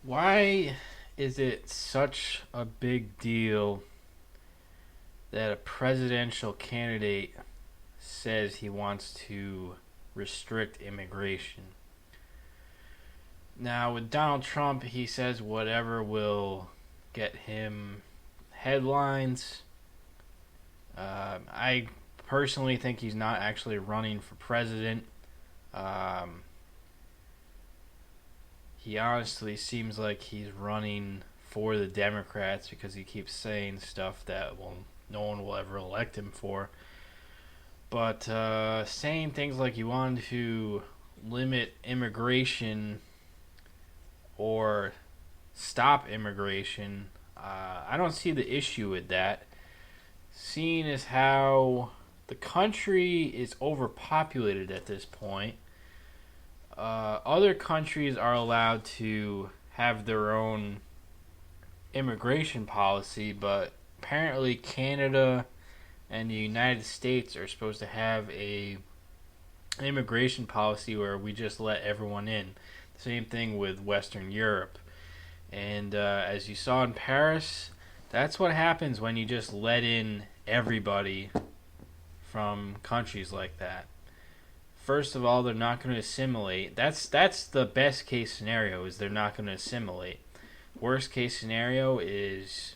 Why is it such a big deal that a presidential candidate says he wants to restrict immigration? Now, with Donald Trump, he says whatever will get him headlines. I personally think he's not actually running for president. Um, he honestly seems like he's running for the Democrats because he keeps saying stuff that no one will ever elect him for. But saying things like you wanted to limit immigration or stop immigration, I don't see the issue with that. Seeing as how the country is overpopulated at this point, other countries are allowed to have their own immigration policy, but apparently Canada and the United States are supposed to have a immigration policy where we just let everyone in. Same thing with Western Europe. And as you saw in Paris, that's what happens when you just let in everybody from countries like that. First of all, they're not going to assimilate. That's the best case scenario, is they're not going to assimilate. Worst case scenario is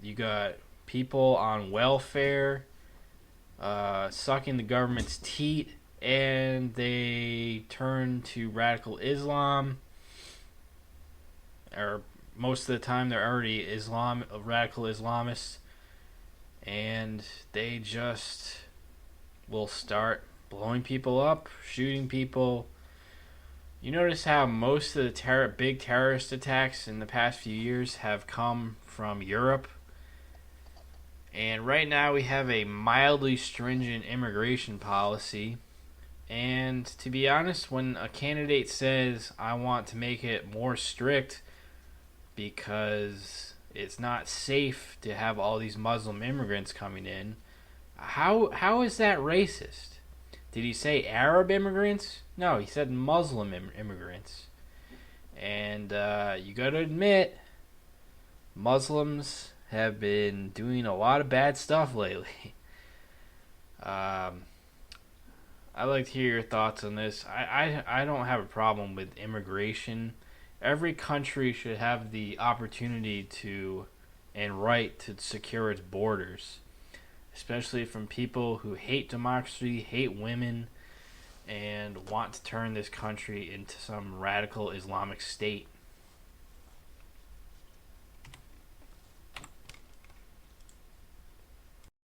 you got people on welfare sucking the government's teat, and they turn to radical Islam, or most of the time they're already radical Islamists, and they just will start blowing people up, shooting people. You notice how most of the big terrorist attacks in the past few years have come from Europe. And right now we have a mildly stringent immigration policy. And to be honest, when a candidate says, I want to make it more strict because it's not safe to have all these Muslim immigrants coming in, how is that racist? Did he say Arab immigrants? No, he said Muslim immigrants. And you got to admit, Muslims have been doing a lot of bad stuff lately. I'd like to hear your thoughts on this. I don't have a problem with immigration. Every country should have the opportunity to and right to secure its borders, especially from people who hate democracy, hate women, and want to turn this country into some radical Islamic state.